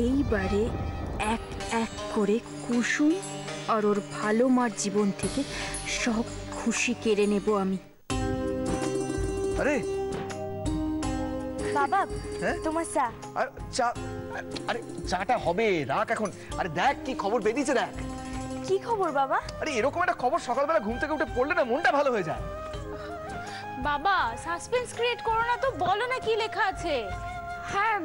এইবারে এক এক করে কুসুম আর ওর ভালো মার জীবন থেকে সব খুশি কেড়ে নেব আমি। আরে বাবা, তোমার চা। চা? আরে চাটা হবে, রাখ এখন। আরে দেখ কি খবর বেরিয়েছে, দেখ। কি খবর বাবা? আরে এরকম একটা খবর সকালবেলা ঘুম থেকে উঠে পড়লে না মনটা ভালো হয়ে যায়। বাবা সাসপেন্স ক্রিয়েট করো না তো, বলো না কি লেখা আছে। হ্যাঁ,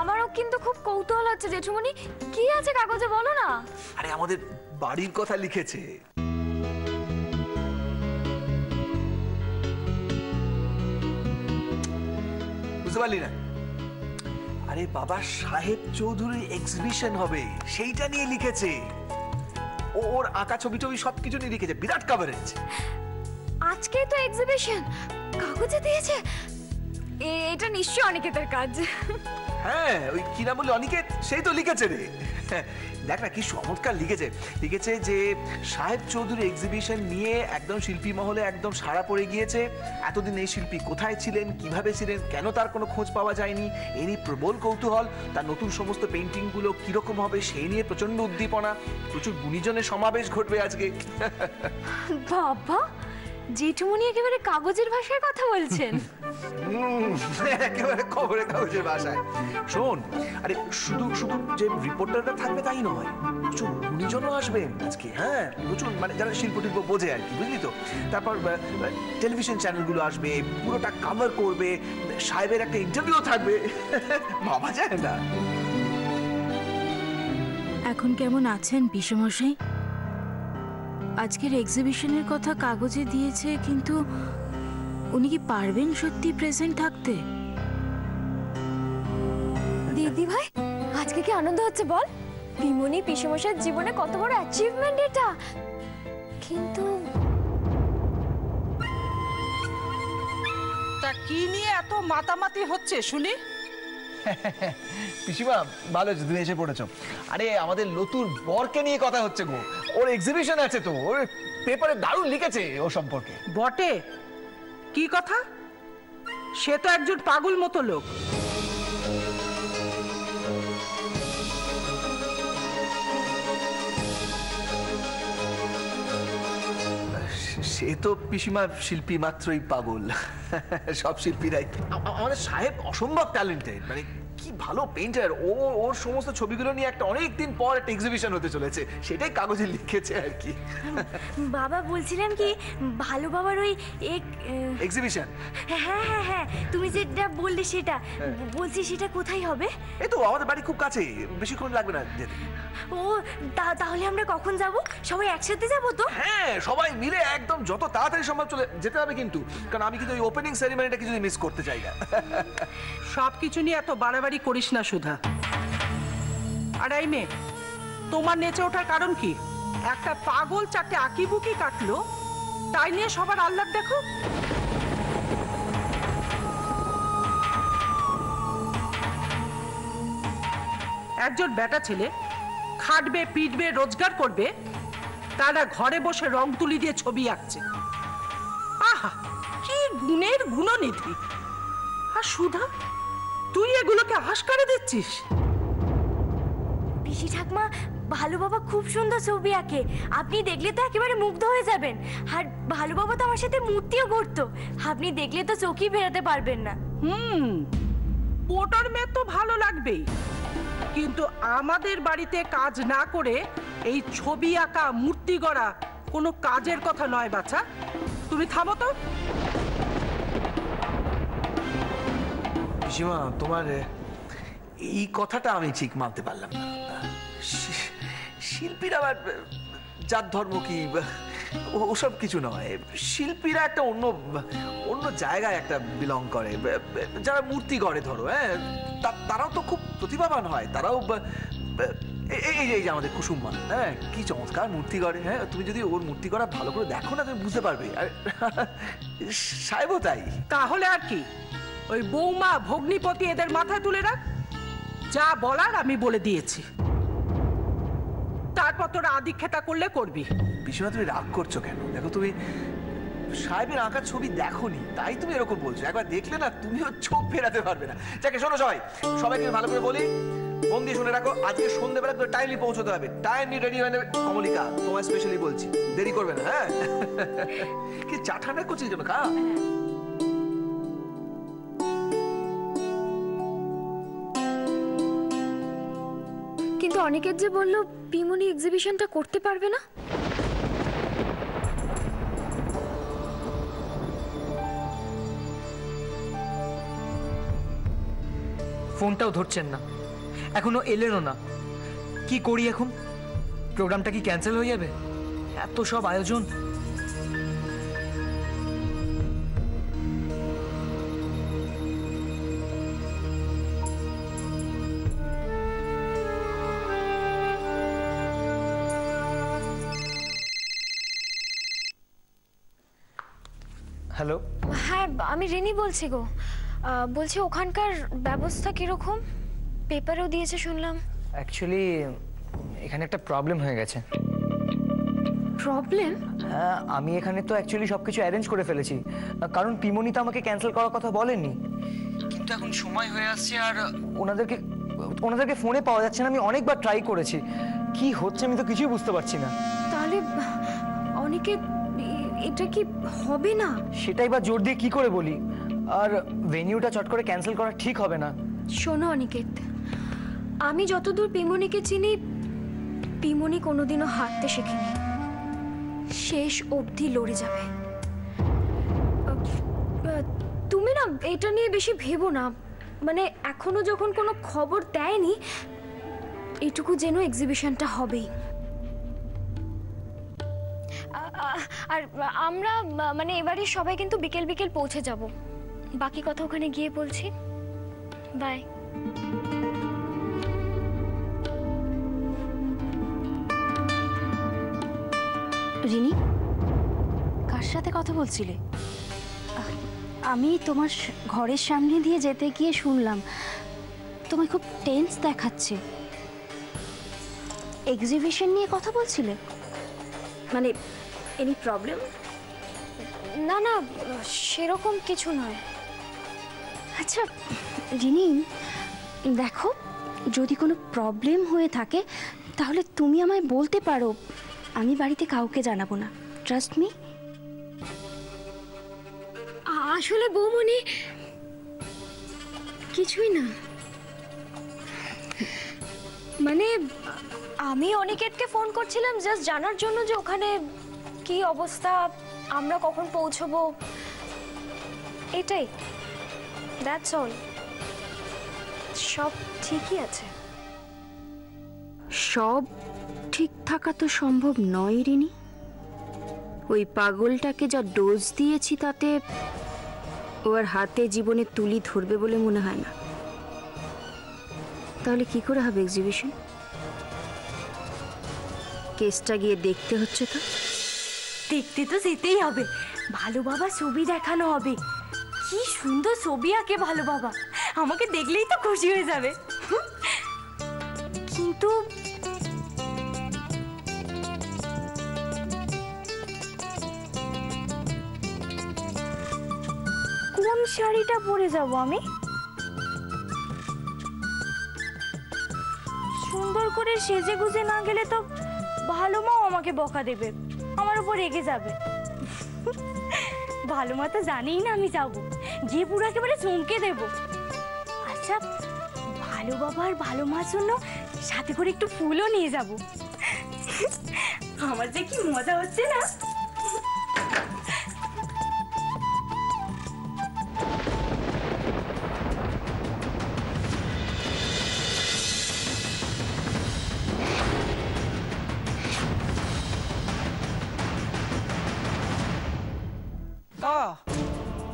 আমারও কিন্তু খুব কৌতূহল হচ্ছে জেঠুমনি, কি আছে কাগজে বলো না। আরে আমাদের বাড়ির কথা লিখেছে। বুঝতে পারলি না? আরে বাবা, সাহেব চৌধুরী এক্সিবিশন হবে, সেইটা নিয়ে লিখেছে। ওর আঁকা ছবি টবি সবকিছু নিয়ে লিখেছে, বিরাট কভারেজ। আজকে তো এক্সিবিশন, কাগজে দিয়েছে। এটা নিশ্চয়ই অনিকেতের কাজ। হ্যাঁ, ওই কি নাম বলে অনিকেত, সেই তো লিখেছে রে। দেখ না কি চমৎকার লিখেছে। লিখেছে যে সাহেব চৌধুরী এক্সিবিশন নিয়ে একদম শিল্পী মহলে একদম সাড়া পড়ে গিয়েছে। এতদিন এই শিল্পী কোথায় ছিলেন, কিভাবে ছিলেন, কেন তার কোনো খোঁজ পাওয়া যায়নি, এই নিয়ে প্রবল কৌতূহল। তার নতুন সমস্ত পেন্টিংগুলো কিরকম হবে সেই নিয়ে প্রচন্ড উদ্দীপনা। প্রচুর গুণীজনের সমাবেশ ঘটবে আজকে। বাবা, জেঠুমনি একেবারে কাগজের ভাষায় কথা বলছেন। একেবারে খবরের কাগজের ভাষায়। শোন, আরে শুধু শুধু যে রিপোর্টাররা থাকবে তাই নয়, প্রচুর গুণীজনও আসবেন আজকে। হ্যাঁ, প্রচুর, মানে যারা শিল্প টিল্প বোঝে আর কি, বুঝলি তো। তারপর টেলিভিশন চ্যানেলগুলো আসবে, পুরোটা কভার করবে। সাহেবের একটা ইন্টারভিউ থাকবে, ভাবা যায় না। এখন কেমন আছেন পিসেমশাই? আজকের এক্সিবিশনের কথা কাগজে দিয়েছে, কিন্তু উনি কি পারবেন সত্যি প্রেজেন্ট থাকতে? দিদি ভাই, আজকে কি আনন্দ হচ্ছে বল? বিমনি পিসেমশাইয়ের জীবনে কত বড় অ্যাচিভমেন্ট এটা। কিন্তু তা কি নিয়ে এত মাতামাতি হচ্ছে শুনি? পিসিমা, ভালো হচ্ছে তুমি এসে পড়েছো। আরে আমাদের নতুন বরকে নিয়ে কথা হচ্ছে গো। ওর এক্সিবিশন আছে তো, ওর পেপারে দারুণ লিখেছে ও সম্পর্কে। বটে? কি কথা? সে তো একজন পাগল মতো লোক। সে তো পিসিমা শিল্পী মাত্রই পাগল। সব শিল্পীরাই। আমাদের সাহেব অসম্ভব ট্যালেন্টেড, মানে কি ভালো পেইন্টার। ওর সমস্ত ছবিগুলো নিয়ে একটা অনেক দিন পর একটা এক্সিবিশন হতে চলেছে, সেটাই কাগজে লিখেছে আর কি। বাবা, বলছিলাম কি, ভালো বাবার ওই এক্সিবিশন। হ্যাঁ হ্যাঁ হ্যাঁ, তুমি যেটা বললে সেটা। বলছি সেটা কোথায় হবে? এই তো আমাদের বাড়ি খুব কাছে, বেশিক্ষণ লাগবে না যেতে। ও, তাহলে আমরা কখন যাব? সবাই একসাথে যাব তো? হ্যাঁ, সবাই মিলে একদম যত তাড়াতাড়ি সম্ভব চলে যেতে হবে কিন্তু, কারণ আমি কিন্তু ওই ওপেনিং সেরিমনিটা কিছু মিস করতে চাই না। সবকিছু নিয়ে এত বাড়াবাড়ি করিস না সুধা। আর এই মেয়ে, তোমার নেচে ওঠার কারণ কি? একটা পাগল চারটে আঁকিবুকি কাটলো, তাই নিয়ে সবার আহ্লাদ দেখো। একজন বেটা ছেলে খাটবে, পিটবে, রোজগার করবে, তারা ঘরে বসে রং তুলি দিয়ে ছবি আঁকছে। আহা, কি গুণের গুণনিধি! আর সুধা, তুই এগুলোকে হাসকারে দিচ্ছিস? পিসি ঠাকমা, ভালো বাবা খুব সুন্দর ছবি আঁকে, আপনি দেখলে তো একেবারে মুগ্ধ হয়ে যাবেন। আর ভালো বাবা তো আমার সাথে মূর্তিও করতো, আপনি দেখলে তো চোখই ফেরাতে পারবেন না। ওটার মেয়ে তো ভালো লাগবেই, কিন্তু আমাদের বাড়িতে কাজ না করে এই ছবি আঁকা, মূর্তি গড়া কোনো কাজের কথা নয় বাছা। তুমি থামো তো। পিসিমা, তোমার এই কথাটা আমি ঠিক মানতে পারলাম না। শিল্পীরা আবার জাত ধর্ম কি ওসব কিছু নয়। শিল্পীরা একটা অন্য অন্য জায়গায় একটা বিলং করে। যারা মূর্তি গড়ে ধরো, হ্যাঁ, তারাও তো খুব প্রতিভাবান হয়। তারাও এই যে আমাদের কুসুম মা, হ্যাঁ, কি চমৎকার মূর্তি গড়ে। হ্যাঁ, তুমি যদি ওর মূর্তি গড়া ভালো করে দেখো না, তুমি বুঝতে পারবে। আর সাহেবও তাই। তাহলে আর কি, ওই বৌমা, ভগ্নিপতি এদের মাথায় তুলে রাখ। যা বলার আমি বলে দিয়েছি, তারপর তোরা আদিক্ষেতা করলে করবি। পিসিমা, তুমি রাগ করছো কেন? দেখো, তুমি সাহেবের আঁকা ছবি দেখোনি, তাই তুমি এরকম বলছো। একবার দেখলে না তুমিও চোখ ফেরাতে পারবে না। যাকে শোনো সবাইকে ভালো করে বলি, মন দিয়ে শুনে রাখো, আজকে সন্ধ্যেবেলা তো টাইমলি পৌঁছতে হবে, টাইমলি রেডি হয়ে নেবে। কমলিকা, তোমায় স্পেশালি বলছি, দেরি করবে না, হ্যাঁ? কি চা ঠান্ডা করছিস কেন? খা। কিন্তু অনেকের যে বললো পিমনি এক্সিবিশনটা করতে পারবে না। ফোনটাও ধরছেন না, এখনো এলেনও না। কি করি এখন? প্রোগ্রামটা কি ক্যান্সেল হয়ে যাবে? এত সব আয়োজন। হ্যালো, হ্যাঁ আমি রিনি বলছি গো। বলছি ওখানকার ব্যবস্থা কিরকম? পেপারও দিয়েছে শুনলাম। অ্যাকচুয়ালি এখানে একটা প্রবলেম হয়ে গেছে। প্রবলেম? হ্যাঁ, আমি এখানে তো অ্যাকচুয়ালি সব কিছু অ্যারেঞ্জ করে ফেলেছি, কারণ পিমনি তো আমাকে ক্যান্সেল করার কথা বলেনি। কিন্তু এখন সময় হয়ে আসছে আর ওনাদেরকে ফোনে পাওয়া যাচ্ছে না। আমি অনেকবার ট্রাই করেছি, কি হচ্ছে আমি তো কিছুই বুঝতে পারছি না। তাহলে অনেকে এটা কি হবে না? সেটাই বা জোর দিয়ে কি করে বলি। আর ভেন্যুটা চট করে ক্যান্সেল করা ঠিক হবে না। শোনো অনিকেত, আমি যতদূর পিমনিকে চিনি, পিমনি কোনোদিনও হারতে শেখেনি, শেষ অবধি লড়ে যাবে। তুমি না এটা নিয়ে বেশি ভেবো না, মানে এখনো যখন কোনো খবর দেয়নি, এটুকু যেন এক্সিবিশনটা হবেই। আর আমরা মানে এবারে সবাই কিন্তু বিকেল বিকেল পৌঁছে যাব। বাকি কথা ওখানে গিয়ে বলছি। বাই। রিনি, কার সাথে কথা বলছিলে? আমি তোমার ঘরের সামনে দিয়ে যেতে গিয়ে শুনলাম তোমায় খুব টেন্স দেখাচ্ছে। এক্সিবিশন নিয়ে কথা বলছিলে? মানে এনি প্রবলেম? না না, সেরকম কিছু নয়। আচ্ছা রিনি, দেখো যদি কোনো প্রবলেম হয়ে থাকে তাহলে তুমি আমায় বলতে পারো, আমি বাড়িতে কাউকে জানাবো না। Trust me. আসলে বৌমনি কিছুই না, মানে আমি অনিকেতকে ফোন করছিলাম জাস্ট জানার জন্য যে ওখানে কি অবস্থা, আমরা কখন পৌঁছবো, এটাই। That's all. সব ঠিকই আছে। সব ঠিক থাকা তো সম্ভব নয় রিনি। ওই পাগলটাকে যা ডোজ দিয়েছি তাতে ওর হাতে জীবনে তুলি ধরবে বলে মনে হয় না। তাহলে কি করে হবে এক্সিবিশন? কেসটা গিয়ে দেখতে হচ্ছে তো। দেখতে তো যেতেই হবে, ভালো বাবা ছবি দেখানো হবে। কি সুন্দর ছবি আঁকে ভালো বাবা, আমাকে দেখলেই তো খুশি হয়ে যাবে। কিন্তু কোন শাড়িটা পরে যাব আমি? সুন্দর করে সেজে গুজে না গেলে তো ভালো মাও আমাকে বকা দেবে, আমার উপর রেগে যাবে। ভালো মা তো জানেই না আমি যাব, গিয়ে পুরো একেবারে চমকে দেব। আচ্ছা ভালো বাবা আর ভালো মার জন্য সাথে করে একটু ফুলও নিয়ে যাব। আমার যে কি মজা হচ্ছে না।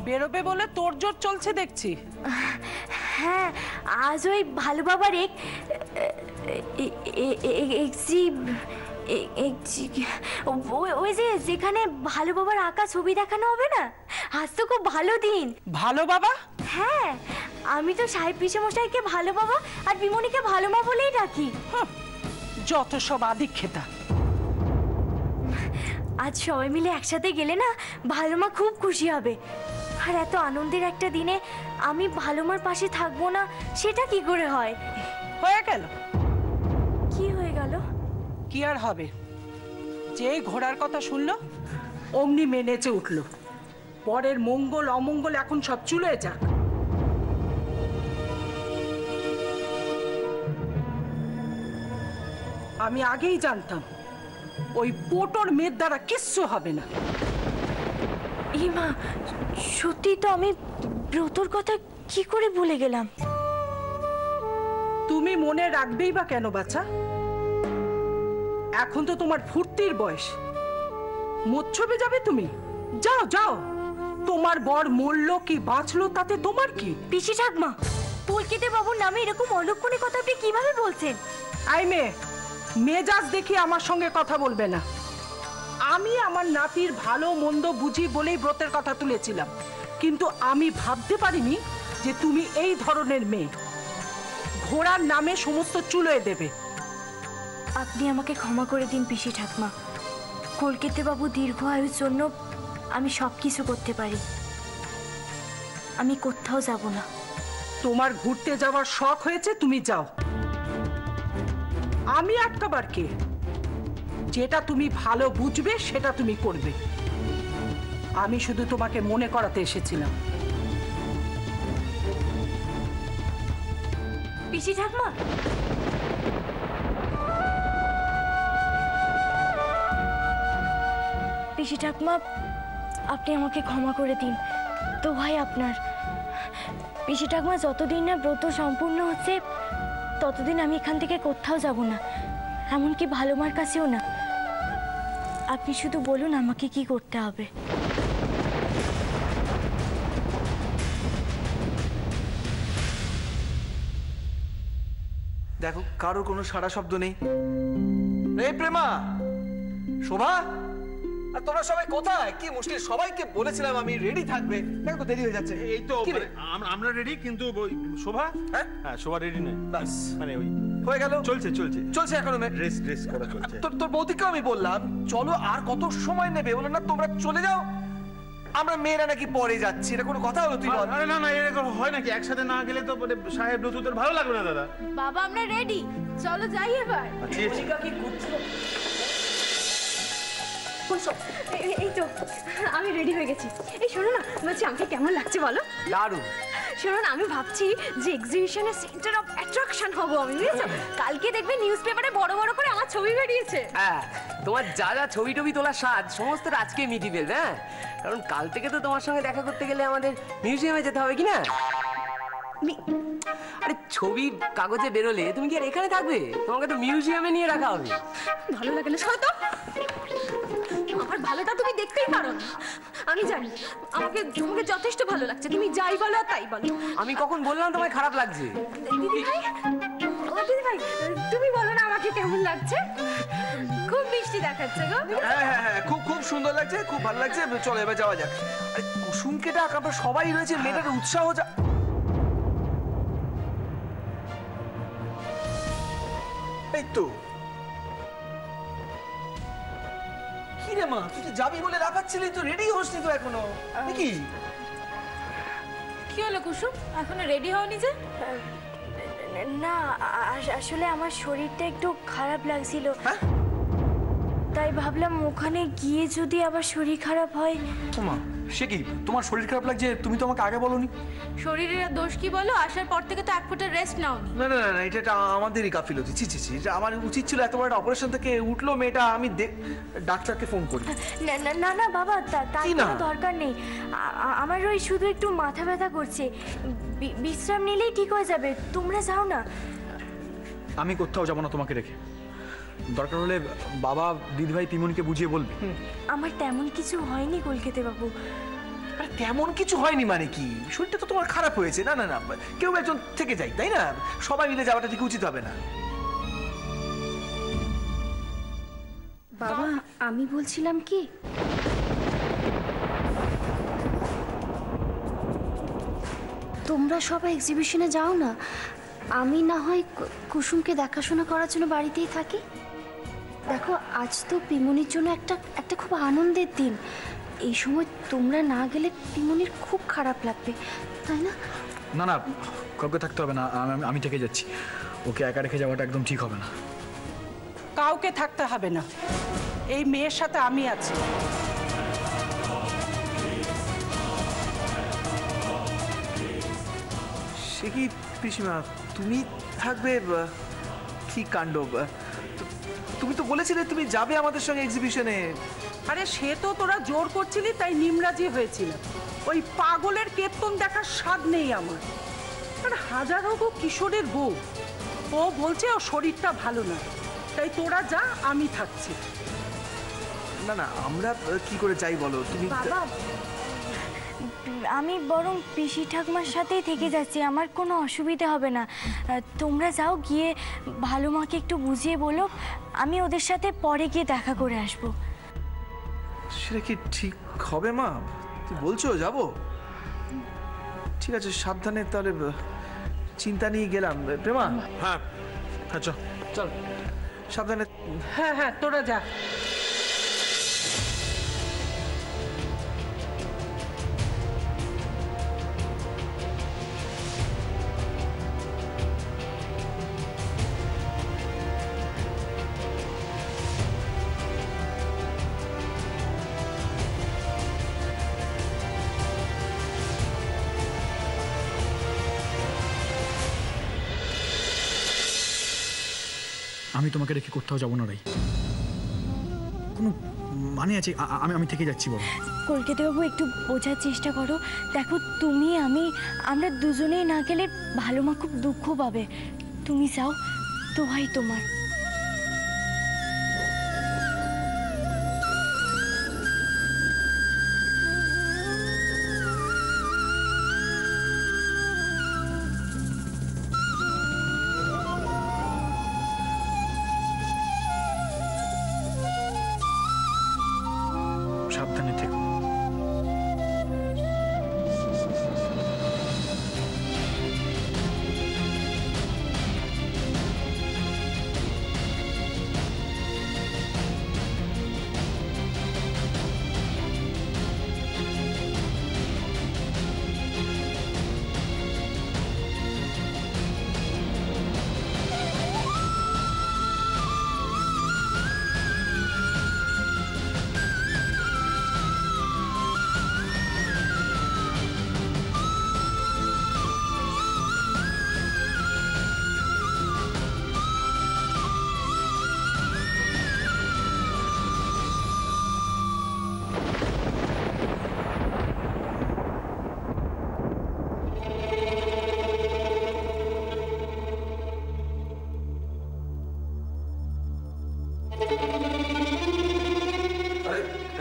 বেরোবে বলে তোড়জোড় চলছে দেখছি। হ্যাঁ, আজ ওই ভালো বাবার ওই যে যেখানে ভালো বাবার আঁকা ছবি দেখানো হবে না, আজ তো খুব ভালো দিন। ভালো বাবা? হ্যাঁ, আমি তো সাহেব পিসেমশাইকে ভালো বাবা আর বিমনিকে ভালো মা বলেই ডাকি। যত সব আদিক্ষেতা। আজ সবাই মিলে একসাথে গেলে না ভালো মা খুব খুশি হবে। আর এত আনন্দের একটা দিনে আমি ভালো মার পাশে থাকবো না, সেটা কি করে হয়? হয়ে গেল। কি হয়ে গেল? কি আর হবে, যে ঘোড়ার কথা শুনলো অমনি মেনেচে উঠলো। পরের মঙ্গল অমঙ্গল এখন সব চুলে যাক। আমি আগেই জানতাম ওই পোটোর মেয়ের দ্বারা কিচ্ছু হবে না। এই মা, সত্যি তো আমি ব্রতর কথা কি করে ভুলে গেলাম? তুমি মনে রাখবেই বা কেন বাচ্চা? এখন তো তোমার ফুর্তির বয়স, মোচ্ছবে যাবে তুমি। যাও যাও, তোমার বর মরল কি বাঁচলো তাতে তোমার কি? পিসি ঠাকমা, পুলকিতে বাবুর নামে এরকম অলক্ষণী কথা আপনি কিভাবে বলছেন? আই মেয়ে, মেজাজ দেখি আমার সঙ্গে কথা বলবে না। আমি আমার নাতির ভালো মন্দ বুঝি বলেই ব্রতের কথা তুলেছিলাম, কিন্তু আমি ভাবতে পারিনি যে তুমি এই ধরনের মেয়ে। ঘোড়ার নামে সমস্ত চুলোয় দেবে। আপনি আমাকে ক্ষমা করে দিন পিসি ঠাকমা। কলকাতা বাবু দীর্ঘ আয়ুর জন্য আমি সব কিছু করতে পারি। আমি কোথাও যাব না। তোমার ঘুরতে যাওয়ার শখ হয়েছে, তুমি যাও। আমি আটকাবার কে? যেটা তুমি ভালো বুঝবে সেটা তুমি করবে। আমি শুধু তোমাকে মনে করাতে এসেছিলাম। পিসি ঠাকমা, পিসি ঠাকমা, আপনি আমাকে ক্ষমা করে দিন। তো ভাই আপনার পিসি ঠাকমা, যতদিন না ব্রত সম্পূর্ণ হচ্ছে ততদিন আমি এখান থেকে কোথাও যাব না, এমনকি ভালো মার কাছেও না। আপনি শুধু বলুন আমাকে কি করতে হবে। দেখো কারোর কোনো সাড়া শব্দ নেই। এই প্রেমা, শোভা, আর তোমরা সবাই কোথায়? কি মুশকিল, সবাইকে বলেছিলাম আমি রেডি থাকবে, দেখো তো দেরি হয়ে যাচ্ছে। এই তো কি রে? আমরা রেডি, কিন্তু ওই শোভা, হ্যাঁ হ্যাঁ শোভা রেডি নয়। বাস মানে ওই হয়ে গেল, চলছে চলছে চলছে এখনো। ড্রেস করা চলছে। তোর বৌদিকেও আমি বললাম চলো, আর কত সময় নেবে? বললো না তোমরা চলে যাও, আমরা মেয়েরা নাকি পরে যাচ্ছি। এটা কোনো কথা হলো? তুই বল। আরে না না, এরকম হয় নাকি? একসাথে না গেলে তো মানে সাহেব নতুনদের ভালো লাগবে না দাদা। বাবা আমরা রেডি, চলো যাই এবার। এই তো আমি রেডি হয়ে গেছি। এই শোনো না, বলছি আমাকে কেমন লাগছে বলো? দারুণ। শোনো না, আমি ভাবছি যে এক্সিবিশনের সেন্টার অফ অ্যাট্রাকশন হব আমি, বুঝেছো? কালকে দেখবে নিউজ পেপারে বড় বড় করে আমার ছবি বেরিয়েছে। হ্যাঁ, তোমার যা যা ছবি টবি তোলার স্বাদ সমস্ত আজকে মিটিয়ে ফেলবে। হ্যাঁ, কারণ কাল থেকে তো তোমার সঙ্গে দেখা করতে গেলে আমাদের মিউজিয়ামে যেতে হবে, কি না? আরে ছবি কাগজে বেরোলে তুমি কি আর এখানে থাকবে? তোমাকে তো মিউজিয়ামে নিয়ে রাখা হবে। ভালো লাগে না সয় তো, আমার ভালোটা তুমি দেখতেই পারো না। আমি জানি আমাকে তোমাকে যথেষ্ট ভালো লাগছে, তুমি যাই বলো আর তাই বলো। আমি কখন বললাম তোমায় খারাপ লাগছে? দিদি ভাই, ও দিদি ভাই, তুমি বলো না আমাকে কেমন লাগছে? খুব মিষ্টি দেখাচ্ছে গো। হ্যাঁ হ্যাঁ হ্যাঁ, খুব খুব সুন্দর লাগছে, খুব ভালো লাগছে। চলো এবার যাওয়া যাক। আরে কুসুমকে ডাক, আমরা সবাই রয়েছে, মেয়েটার উৎসাহ যা। এই তো কি রে মা, তুই তো যাবি বলে রাখাচ্ছিলি, তো রেডি হসনি তো এখনো নাকি? কি হলো কুসুম, এখনো রেডি হওনি যে? না, আসলে আমার শরীরটা একটু খারাপ লাগছিল, হ্যাঁ? তাই ভাবলাম ওখানে গিয়ে যদি আবার শরীর খারাপ হয়। মা সে কি, তোমার শরীর খারাপ লাগছে? তুমি তো আমাকে আগে বলোনি। শরীরের আর দোষ কি বলো, আসার পর থেকে তো এক ফোঁটা রেস্ট নাওনি। না না না, এটা আমাদেরই গাফিলতি। ছি ছি ছি, এটা আমার উচিত ছিল। এত বড় একটা অপারেশন থেকে উঠলো মেয়েটা, আমি ডাক্তারকে ফোন করি। না না বাবা, তার কি না? কোনো দরকার নেই। আমার ওই শুধু একটু মাথা ব্যথা করছে, বিশ্রাম নিলেই ঠিক হয়ে যাবে। তোমরা যাও না। আমি কোথাও যাবো না তোমাকে রেখে। দরকার হলে বাবা দিদিভাই পিমনিকে বুঝিয়ে বলবে। আমার তেমন কিছু হয়নি কলকাতা বাবু। আরে তেমন কিছু হয়নি মানে কি? শরীরটা তো তোমার খারাপ হয়েছে। না না না, কেউ একজন থেকে যাই, তাই না? সবাই মিলে যাওয়াটা ঠিক উচিত হবে না। বাবা আমি বলছিলাম কি, তোমরা সবাই এক্সিবিশনে যাও না, আমি না হয় কুসুমকে দেখাশোনা করার জন্য বাড়িতেই থাকি। দেখো আজ তো পিমনির জন্য একটা খুব আনন্দের দিন। এই সময় তোমরা না গেলে পিমনির খুব খারাপ লাগবে, তাই না? না না, কাউকে থাকতে হবে না, আমি থেকে যাচ্ছি। ওকে একা রেখে যাওয়াটা একদম ঠিক হবে না। কাউকে থাকতে হবে না, এই মেয়ের সাথে আমি আছি। সে কি পিসিমা, তুমি থাকবে? কি কাণ্ড! তুমি তো বলেছিলে তুমি যাবে আমাদের সঙ্গে এক্সিবিশনে। আরে সে তো তোরা জোর করছিলি তাই নিমরাজি হয়েছিল। ওই পাগলের কেতন দেখার স্বাদ নেই আমার। আর হাজারো গো কিশোরের বউ, ও বলছে ও শরীরটা ভালো না, তাই তোরা যা, আমি থাকছি। না না, আমরা কি করে যাই বলো? তুমি বাবা, আমি বরং পিসি ঠাকুমার সাথেই থেকে যাচ্ছি, আমার কোনো অসুবিধা হবে না। তোমরা যাও, গিয়ে ভালো মাকে একটু বুঝিয়ে বলো, আমি ওদের সাথে পরে গিয়ে দেখা করে আসবো। সেটা কি ঠিক হবে মা? তুই বলছো যাবো? ঠিক আছে, সাবধানে। তাহলে চিন্তা নিয়ে গেলাম। প্রেমা, হ্যাঁ হ্যাঁ, চল চল সাবধানে। হ্যাঁ হ্যাঁ, তোরা যা। আমি তোমাকে রেখে কোথাও যাবো না রাই। কোনো মানে আছে? আমি থেকে যাচ্ছি বলো। কলকাতাবাবু, একটু বোঝার চেষ্টা করো। দেখো, তুমি আমরা দুজনেই না গেলে ভালো মা খুব দুঃখ পাবে। তুমি যাও, তো ভাই তোমার। সাবধানে থেকো।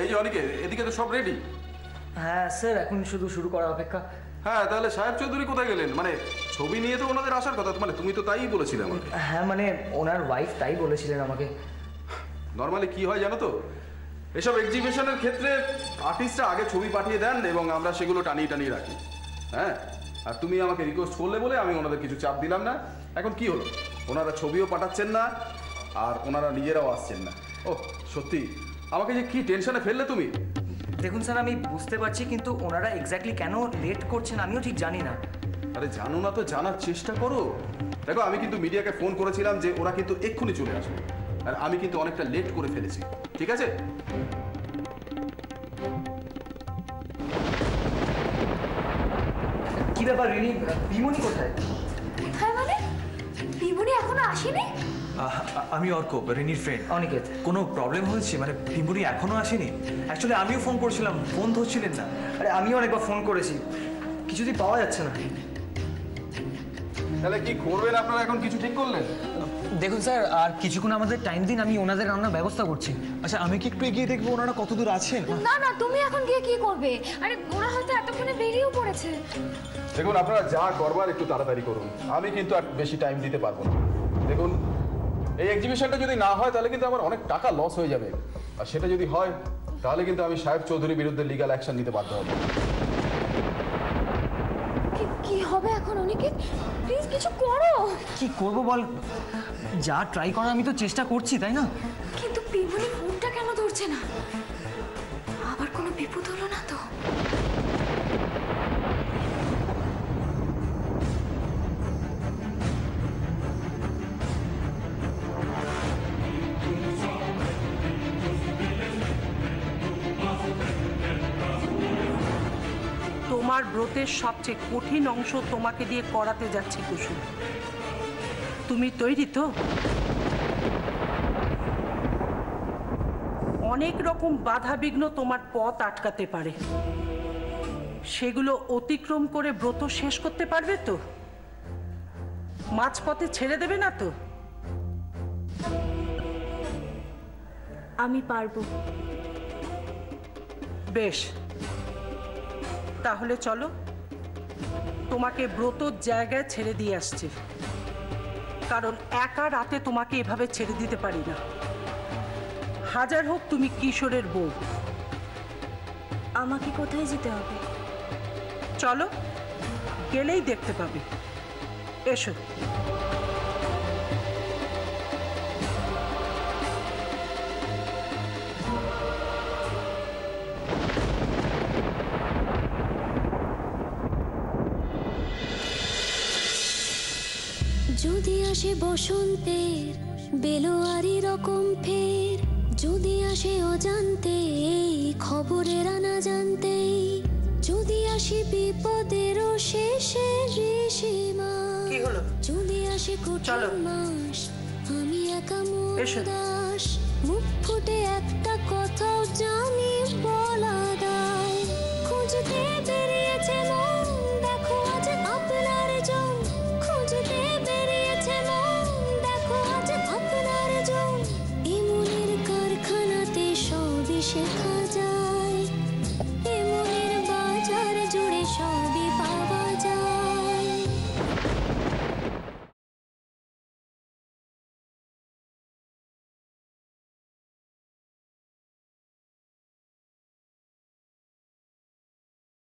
এই যে অনেকে এদিকে তো সব রেডি। হ্যাঁ স্যার, এখন শুধু শুরু করার অপেক্ষা। হ্যাঁ, তাহলে সাহেব চৌধুরী কোথায় গেলেন? মানে ছবি নিয়ে তো ওনাদের আসার কথা, মানে তুমি তো তাই বলেছিলে আমাকে। হ্যাঁ মানে ওনার ওয়াইফ তাই বলেছিলেন আমাকে। নর্মালি কি হয় জানো তো, এসব এক্সিবিশনের ক্ষেত্রে আর্টিস্টরা আগে ছবি পাঠিয়ে দেন এবং আমরা সেগুলো টানিয়ে টানিয়ে রাখি। হ্যাঁ, আর তুমি আমাকে রিকোয়েস্ট করলে বলে আমি ওনাদের কিছু চাপ দিলাম না। এখন কি হলো, ওনারা ছবিও পাঠাচ্ছেন না আর ওনারা নিজেরাও আসছেন না। ও সত্যি আমাকে যে কি টেনশনে ফেললে তুমি। দেখুন স্যার, আমি বুঝতে পারছি, কিন্তু ওনারা এক্স্যাক্টলি কেন লেট করছেন আমিও ঠিক জানি না। আরে জানো না তো জানার চেষ্টা করো। দেখো, আমি কিন্তু মিডিয়াকে ফোন করেছিলাম যে ওরা কিন্তু এক্ষুনি চলে আসবে, আর আমি কিন্তু অনেকটা লেট করে ফেলেছি। ঠিক আছে? কি ব্যাপার রিনি, পিমনি কোথায়? হ্যাঁ মানে পিমনি এখনো আসেনি? আমি অর্ক, রিনির ফ্রেন্ড। অনিকেত, কোনো প্রবলেম হয়েছে? মানে পিমনি এখনো আসেনি? অ্যাকচুয়ালি আমিও ফোন করছিলাম, ফোন ধরছিলেন না। আরে আমিও অনেকবার ফোন করেছি, কিছুতেই পাওয়া যাচ্ছে না। তাহলে কি করবেন আপনারা, এখন কিছু ঠিক করলেন? দেখুন স্যার, আর কিছুক্ষণ আমাদের টাইম দিন, আমি ওনাদের রান্নার ব্যবস্থা করছি। আচ্ছা, আমি কি একটু এগিয়ে দেখবো ওনারা কত দূর আছেন? না না, তুমি এখন গিয়ে কি করবে? আরে ওরা হয়তো এতক্ষণে বেরিয়েও পড়েছে। দেখুন, আপনারা যা করবার একটু তাড়াতাড়ি করুন, আমি কিন্তু আর বেশি টাইম দিতে পারবো না। দেখুন, এই এক্সিবিশনটা যদি না হয় তাহলে কিন্তু আমার অনেক টাকা লস হয়ে যাবে, আর সেটা যদি হয় তাহলে কিন্তু আমি সাহেব চৌধুরীর বিরুদ্ধে লিগ্যাল অ্যাকশন নিতে বাধ্য হব। কি হবে এখন অনিকেত? প্লিজ কিছু করো। কি করব বল, যা ট্রাই করার আমি তো চেষ্টা করছি, তাই না? কিন্তু পিমনি ফোনটা কেন ধরছে না? আবার কোনো বিপদ হলো না তো? তোমার ব্রতের সবচেয়ে কঠিন অংশ তোমাকে দিয়ে করাতে যাচ্ছে কুসুম। তুমি তৈরি তো? অনেক রকম বাধা বিঘ্ন তোমার পথ আটকাতে পারে, সেগুলো অতিক্রম করে ব্রত শেষ করতে পারবে তো? মাঝপথে ছেড়ে দেবে না তো? আমি পারবো। বেশ, তাহলে চলো, তোমাকে ব্রতর জায়গায় ছেড়ে দিয়ে আসছি। কারণ একা রাতে তোমাকে এভাবে ছেড়ে দিতে পারি না। হাজার হোক তুমি কিশোরের বউ। আমাকে কোথায় যেতে হবে? চলো, গেলেই দেখতে পাবে। এসো। যদি আসে বসন্তের বেলোয়ারি রকম ফের, যদি আসে অজান্তে এই খবরের আনা জানতে, যদি আসে বিপদেরও শেষে ঋষিমা, যদি আসে কঠিন মাস আমি একা মোর দাস, মুখ ফুটে একটা কথাও জানি